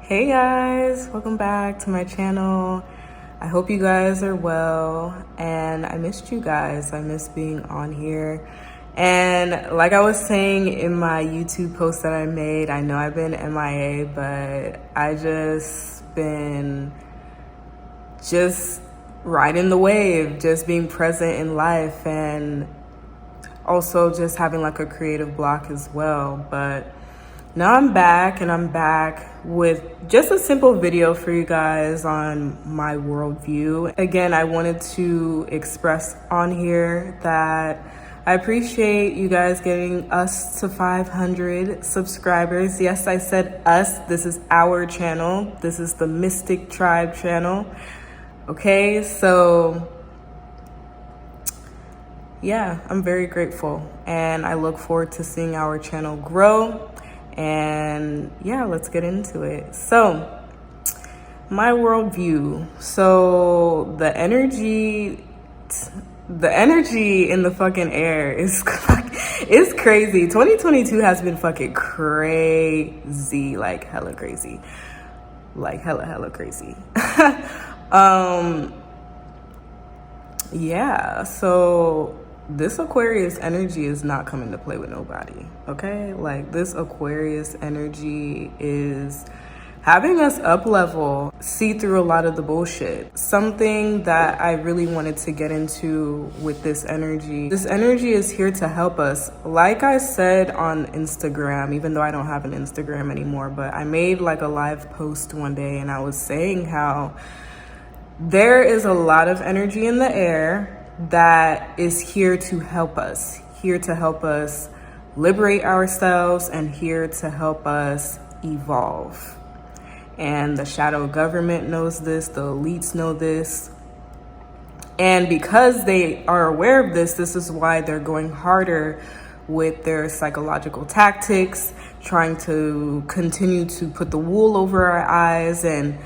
Hey guys, welcome back to my channel. I hope you guys are well, and I missed you guys. I miss being on here. And like I was saying in my YouTube post that I made, I know I've been MIA, but I just been riding the wave, just being present in life, and also just having like a creative block as well. But now I'm back, and I'm back with just a simple video for you guys on my worldview. Again, I wanted to express on here that I appreciate you guys getting us to 500 subscribers. Yes, I said us. This is our channel. This is the Mystic Tribe channel. Okay, so yeah, I'm very grateful, and I look forward to seeing our channel grow. And yeah, let's get into it. So my worldview. So the energy in the fucking air is crazy. 2022 has been fucking crazy, like hella crazy, like hella crazy. Yeah, so this Aquarius energy is not coming to play with nobody, okay? Like, this Aquarius energy is having us up level, see through a lot of the bullshit. Something that I really wanted to get into with this energy is here to help us. Like I said on Instagram, even though I don't have an Instagram anymore, but I made like a live post one day, and I was saying how there is a lot of energy in the air that is here to help us liberate ourselves, and here to help us evolve. And the shadow government knows this, the elites know this. And because they are aware of this, this is why they're going harder with their psychological tactics, trying to continue to put the wool over our eyes and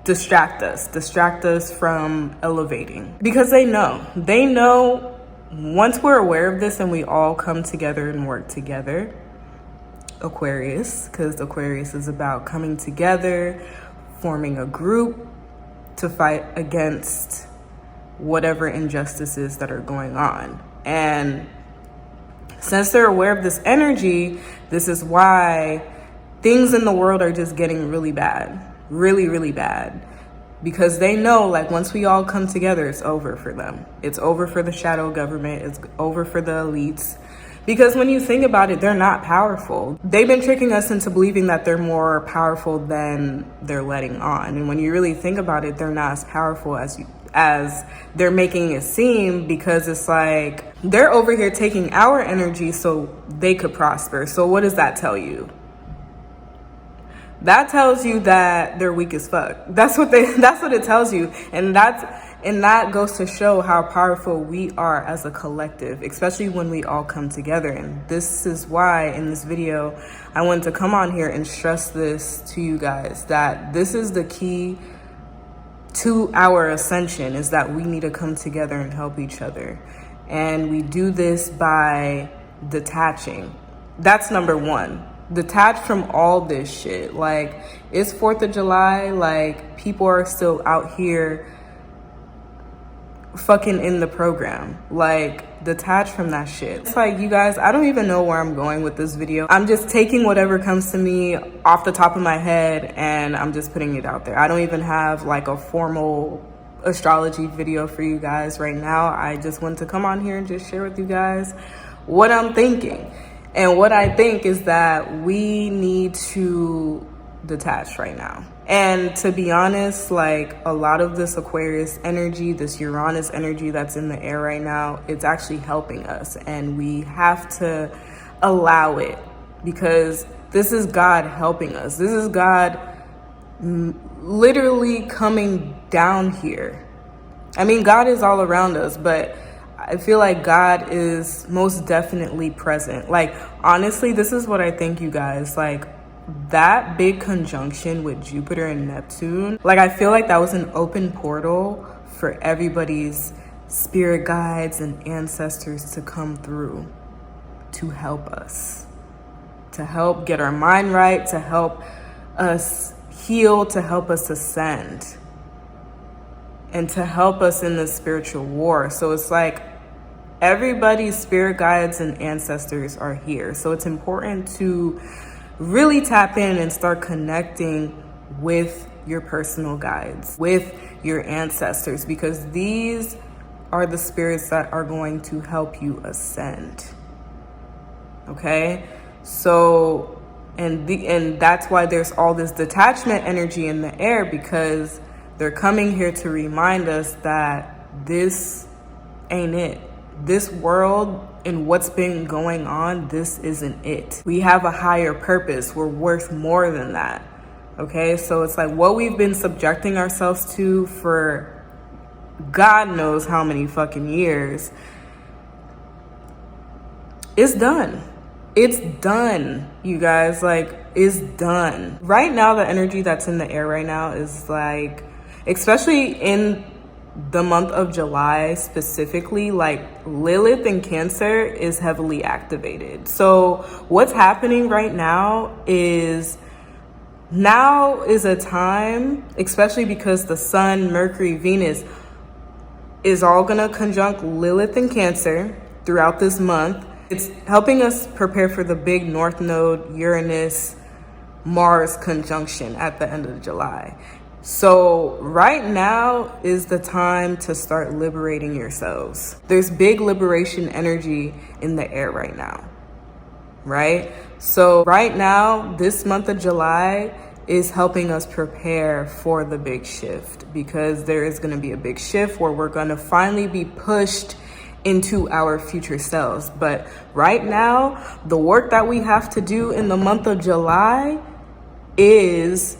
distract us from elevating. Because they know once we're aware of this and we all come together and work together, Aquarius, because Aquarius is about coming together, forming a group to fight against whatever injustices that are going on. And since they're aware of this energy, this is why things in the world are just getting really bad. Really bad, because they know, like, once we all come together, it's over for them. It's over for the shadow government. It's over for the elites. Because when you think about it, they're not powerful. They've been tricking us into believing that they're more powerful than they're letting on. And when you really think about it, they're not as powerful as they're making it seem, because it's like they're over here taking our energy so they could prosper. So what does that tell you? That tells you that they're weak as fuck. That's what it tells you. And that goes to show how powerful we are as a collective, especially when we all come together. And this is why in this video, I wanted to come on here and stress this to you guys, that this is the key to our ascension, is that we need to come together and help each other. And we do this by detaching. That's number one. Detach from all this shit. Like, it's 4th of July, like, people are still out here fucking in the program. Like, detach from that shit. It's like, you guys, I don't even know where I'm going with this video. I'm just taking whatever comes to me off the top of my head, and I'm just putting it out there. I don't even have like a formal astrology video for you guys right now. I just want to come on here and just share with you guys what I'm thinking. And what I think is that we need to detach right now. And to be honest, like, a lot of this Aquarius energy, this Uranus energy that's in the air right now, it's actually helping us. And we have to allow it, because this is God helping us. This is God literally coming down here. I mean, God is all around us, but I feel like God is most definitely present. Like, honestly, this is what I think, you guys. Like, that big conjunction with Jupiter and Neptune, like, I feel like that was an open portal for everybody's spirit guides and ancestors to come through, to help us, to help get our mind right, to help us heal, to help us ascend, and to help us in this spiritual war. So it's like everybody's spirit guides and ancestors are here. So it's important to really tap in and start connecting with your personal guides, with your ancestors, because these are the spirits that are going to help you ascend. Okay? So, and that's why there's all this detachment energy in the air, because they're coming here to remind us that this ain't it. This world and what's been going on, this isn't it. We have a higher purpose. We're worth more than that. Okay, so it's like what we've been subjecting ourselves to for God knows how many fucking years. It's done. It's done, you guys. Like, it's done. Right now, the energy that's in the air right now is like, especially in the month of July specifically, like Lilith in Cancer is heavily activated. So what's happening right now is a time, especially because the Sun, Mercury, Venus is all gonna conjunct Lilith in Cancer throughout this month. It's helping us prepare for the big North Node, Uranus, Mars conjunction at the end of July. So right now is the time to start liberating yourselves. There's big liberation energy in the air right now, right? So right now, this month of July is helping us prepare for the big shift, because there is going to be a big shift where we're going to finally be pushed into our future selves. But right now, the work that we have to do in the month of July is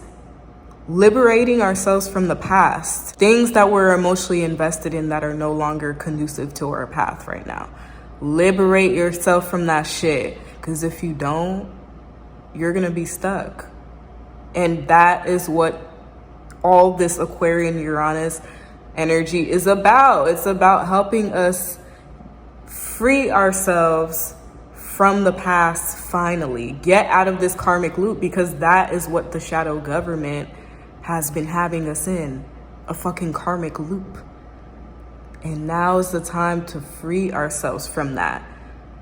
liberating ourselves from the past, things that we're emotionally invested in that are no longer conducive to our path right now. Liberate yourself from that shit, because if you don't, you're gonna be stuck. And that is what all this Aquarian Uranus energy is about. It's about helping us free ourselves from the past, finally get out of this karmic loop, because that is what the shadow government has been having us in, a fucking karmic loop. And now is the time to free ourselves from that,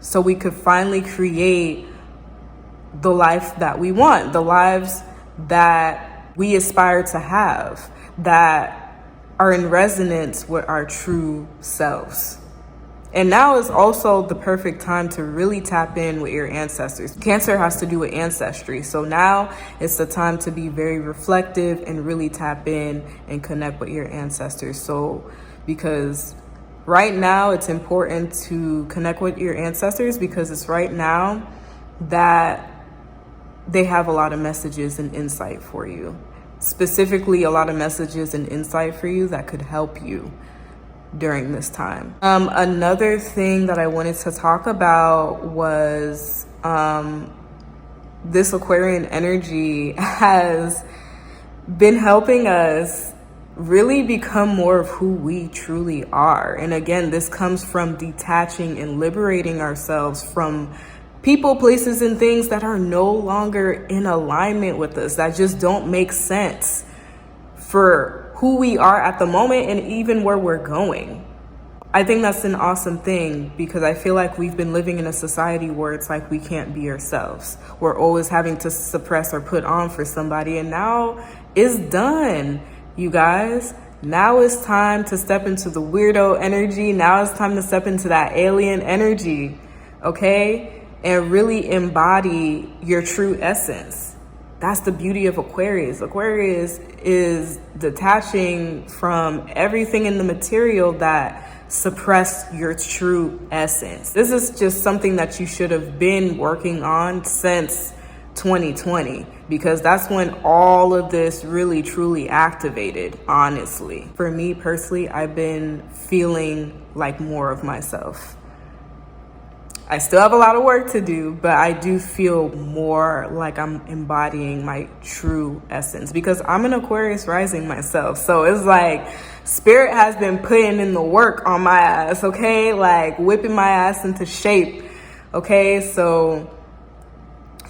so we could finally create the life that we want, the lives that we aspire to have, that are in resonance with our true selves. And now is also the perfect time to really tap in with your ancestors. Cancer has to do with ancestry. So now it's the time to be very reflective and really tap in and connect with your ancestors. So, because right now it's important to connect with your ancestors, because it's right now that they have a lot of messages and insight for you. Specifically, a lot of messages and insight for you that could help you during this time. Another thing that I wanted to talk about was this Aquarian energy has been helping us really become more of who we truly are. And again, this comes from detaching and liberating ourselves from people, places, and things that are no longer in alignment with us, that just don't make sense for who we are at the moment and even where we're going. I think that's an awesome thing, because I feel like we've been living in a society where it's like we can't be ourselves. We're always having to suppress or put on for somebody, and now it's done, you guys. Now it's time to step into the weirdo energy. Now it's time to step into that alien energy, okay? And really embody your true essence. That's the beauty of Aquarius. Aquarius is detaching from everything in the material that suppress your true essence. This is just something that you should have been working on since 2020, because that's when all of this really truly activated, honestly. For me personally, I've been feeling like more of myself. I still have a lot of work to do, but I do feel more like I'm embodying my true essence, because I'm an Aquarius rising myself. So it's like spirit has been putting in the work on my ass, okay? Like whipping my ass into shape, okay? So,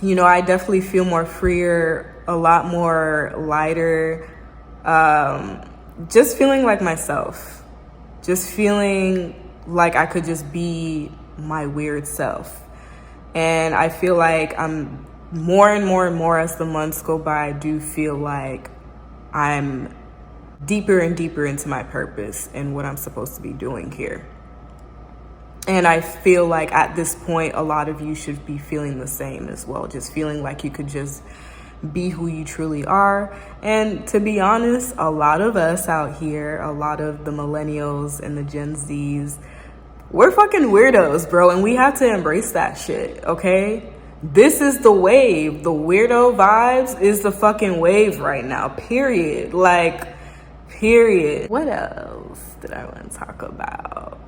you know, I definitely feel more freer a lot more lighter, just feeling like myself, just feeling like I could just be my weird self. And I feel like I'm more and more and more as the months go by, I do feel like I'm deeper and deeper into my purpose and what I'm supposed to be doing here. And I feel like at this point, a lot of you should be feeling the same as well, just feeling like you could just be who you truly are. And to be honest, a lot of us out here, a lot of the millennials and the Gen Zs, we're fucking weirdos, bro, and we have to embrace that shit, okay? This is the wave. The weirdo vibes is the fucking wave right now, period. Like, period. What else did I want to talk about?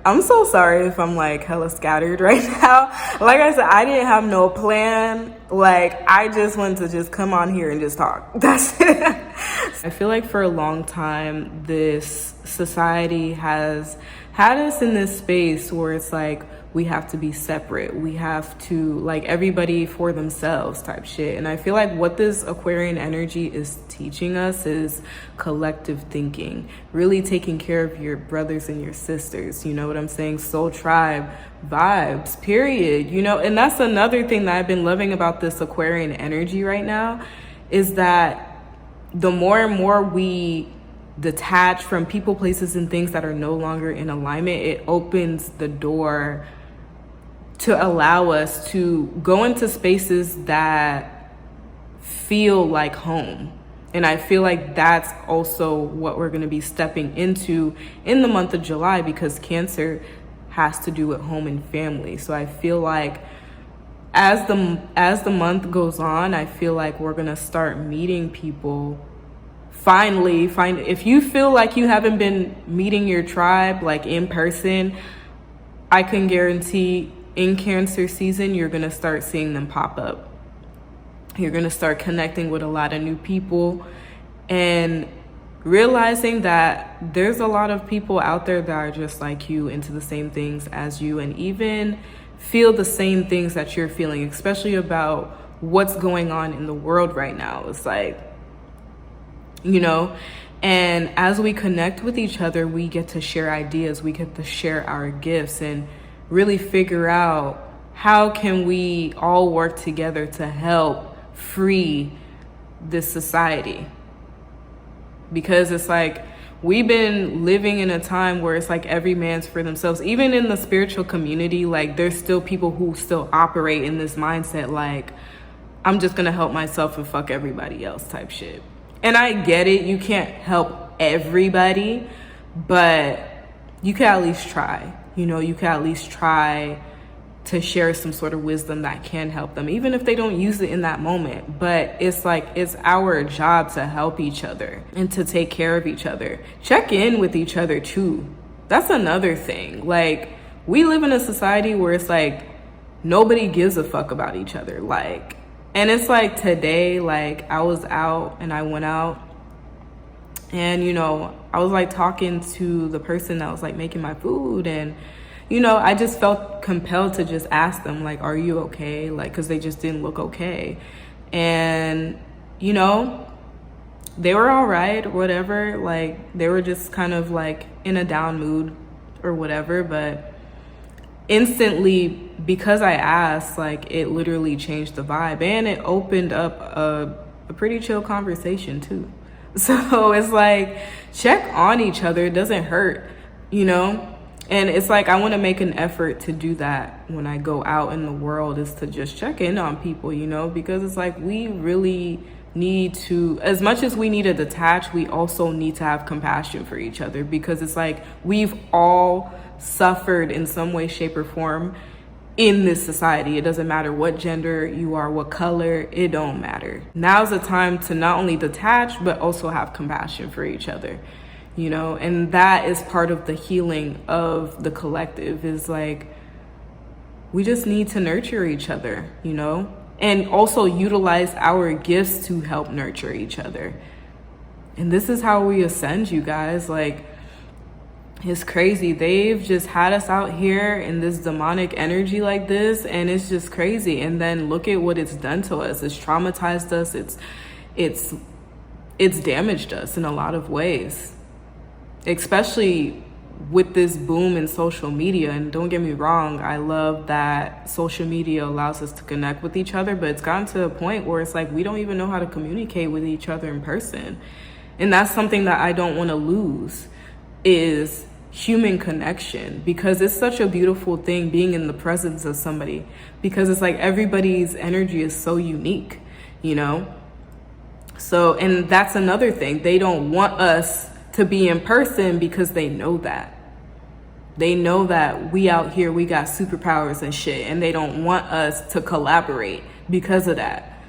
I'm so sorry if I'm like hella scattered right now. Like I said, I didn't have no plan. Like, I just wanted to just come on here and just talk. That's it. I feel like for a long time, this society has had us in this space where it's like, we have to be separate. We have to, like, everybody for themselves type shit. And I feel like what this Aquarian energy is teaching us is collective thinking, really taking care of your brothers and your sisters. You know what I'm saying? Soul tribe vibes, period. You know, and that's another thing that I've been loving about this Aquarian energy right now, is that the more and more we detach from people, places, and things that are no longer in alignment, it opens the door to allow us to go into spaces that feel like home. And I feel like that's also what we're going to be stepping into in the month of July, because Cancer has to do with home and family. So I feel like as the month goes on, I feel like we're going to start meeting people. Finally, if you feel like you haven't been meeting your tribe like in person, I can guarantee in Cancer season, you're going to start seeing them pop up. You're going to start connecting with a lot of new people and realizing that there's a lot of people out there that are just like you, into the same things as you, and even feel the same things that you're feeling, especially about what's going on in the world right now. It's like, you know, and as we connect with each other, we get to share ideas, we get to share our gifts, and really figure out how can we all work together to help free this society. Because it's like, we've been living in a time where it's like every man's for themselves. Even in the spiritual community, like, there's still people who still operate in this mindset like, I'm just gonna help myself and fuck everybody else type shit. And I get it, you can't help everybody, but you can at least try. You know, you can at least try to share some sort of wisdom that can help them, even if they don't use it in that moment. But it's like, it's our job to help each other and to take care of each other. Check in with each other too. That's another thing. Like, we live in a society where it's like, nobody gives a fuck about each other. Like, and it's like today, like, I was out and I went out and, you know, I was like talking to the person that was like making my food, and, you know, I just felt compelled to just ask them, like, are you okay? Like, because they just didn't look okay. And, you know, they were all right or whatever. Like, they were just kind of like in a down mood or whatever. But instantly, because I asked, like, it literally changed the vibe, and it opened up a pretty chill conversation too. So it's like, check on each other. It doesn't hurt, you know? And it's like, I want to make an effort to do that when I go out in the world, is to just check in on people, you know, because it's like, we really need to, as much as we need to detach, we also need to have compassion for each other, because it's like, we've all suffered in some way, shape, or form in this society. It doesn't matter what gender you are, what color, it don't matter. Now's the time to not only detach, but also have compassion for each other. You know, and that is part of the healing of the collective, is like, we just need to nurture each other, you know, and also utilize our gifts to help nurture each other. And this is how we ascend, you guys. Like, It's crazy. They've just had us out here in this demonic energy like this, and it's just crazy. And then look at what it's done to us. It's traumatized us. It's damaged us in a lot of ways, especially with this boom in social media. And don't get me wrong, I love that social media allows us to connect with each other, but it's gotten to a point where it's like we don't even know how to communicate with each other in person. And that's something that I don't want to lose, is human connection, because it's such a beautiful thing being in the presence of somebody, because it's like everybody's energy is so unique, you know? So, and that's another thing. They don't want us to be in person because they know that. They know that we out here, we got superpowers and shit, and they don't want us to collaborate because of that.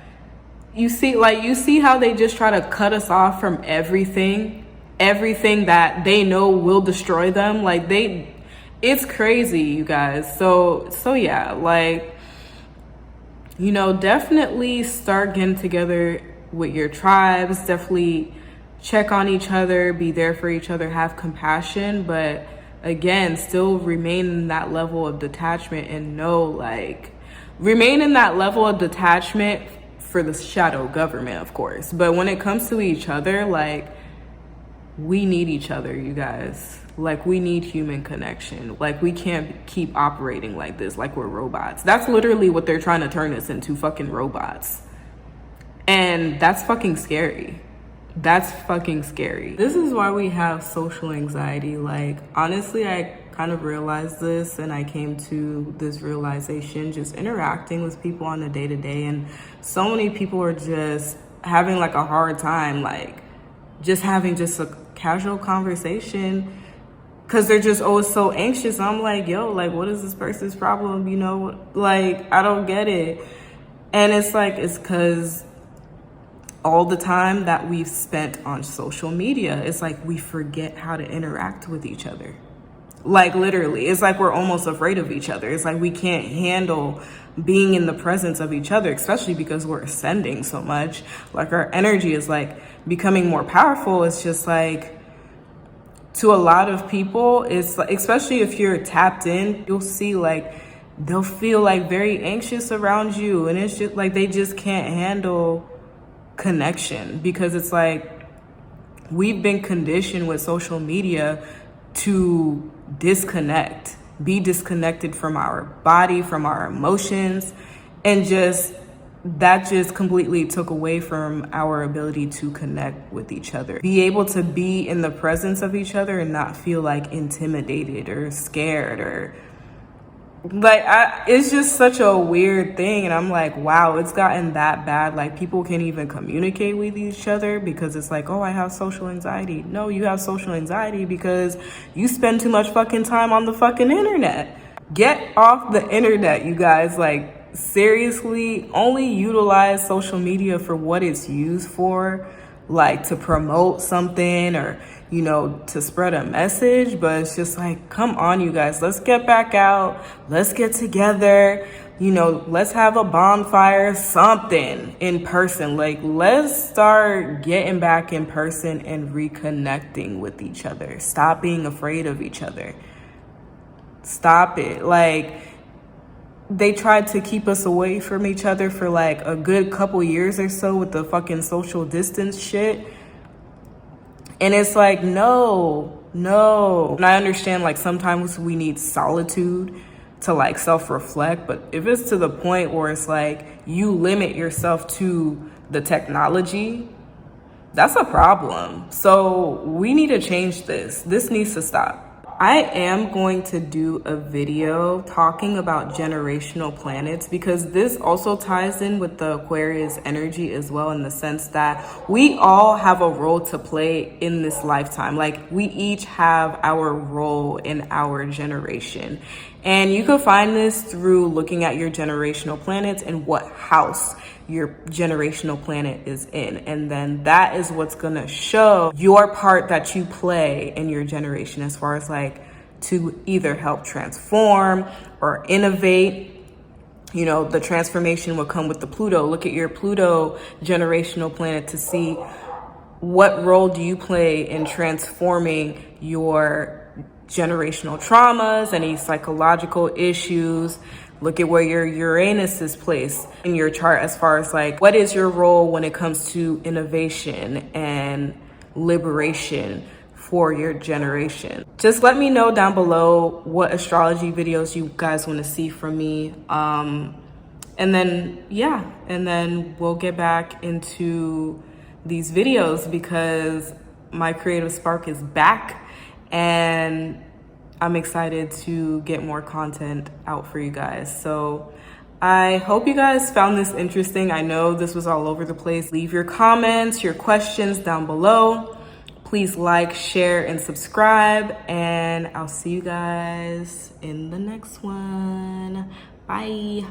You see how they just try to cut us off from everything that they know will destroy them. Like it's crazy, you guys. So yeah, like, you know, definitely start getting together with your tribes. Definitely check on each other, be there for each other, have compassion, but again, still remain in that level of detachment, and remain in that level of detachment for the shadow government, of course. But when it comes to each other, like, we need each other, you guys. Like, we need human connection. Like, we can't keep operating like this, like we're robots. That's literally what they're trying to turn us into, fucking robots. And that's fucking scary. That's fucking scary. This is why we have social anxiety. Like, honestly, I kind of realized this, and I came to this realization just interacting with people on a day-to-day, and so many people are just having like a hard time, like just having just a casual conversation, because they're just always so anxious. I'm like, yo, like, what is this person's problem? You know, like, I don't get it. And it's like, it's because all the time that we've spent on social media, it's like we forget how to interact with each other. Like, literally, it's like we're almost afraid of each other. It's like we can't handle being in the presence of each other, especially because we're ascending so much. Like, our energy is like becoming more powerful. It's just like, to a lot of people, it's like, especially if you're tapped in, you'll see like they'll feel like very anxious around you, and it's just like they just can't handle connection, because it's like we've been conditioned with social media to be disconnected from our body, from our emotions, and that just completely took away from our ability to connect with each other, be able to be in the presence of each other and not feel like intimidated or scared, or like, it's just such a weird thing. And I'm like, wow, it's gotten that bad. Like, people can't even communicate with each other because it's like, oh, I have social anxiety. No, you have social anxiety because you spend too much fucking time on the fucking internet. Get off the internet, you guys. Like, seriously, only utilize social media for what it's used for, like to promote something or, you know, to spread a message. But it's just like, come on, you guys, let's get back out, let's get together, you know, let's have a bonfire, something in person. Like, let's start getting back in person and reconnecting with each other. Stop being afraid of each other. Stop it. Like, they tried to keep us away from each other for like a good couple years or so with the fucking social distance shit. And it's like, no. And I understand, like, sometimes we need solitude to like self-reflect, but if it's to the point where it's like you limit yourself to the technology, that's a problem. So we need to change this. This needs to stop. I am going to do a video talking about generational planets, because this also ties in with the Aquarius energy as well, in the sense that we all have a role to play in this lifetime. Like, we each have our role in our generation. And you can find this through looking at your generational planets and what house your generational planet is in. And then that is what's gonna show your part that you play in your generation, as far as like to either help transform or innovate. You know, the transformation will come with the Pluto. Look at your Pluto generational planet to see what role do you play in transforming your generational traumas, any psychological issues. Look at where your Uranus is placed in your chart as far as like, what is your role when it comes to innovation and liberation for your generation? Just let me know down below what astrology videos you guys want to see from me. And then we'll get back into these videos because my creative spark is back and I'm excited to get more content out for you guys. So I hope you guys found this interesting. I know this was all over the place. Leave your comments, your questions down below. Please like, share, and subscribe. And I'll see you guys in the next one. Bye.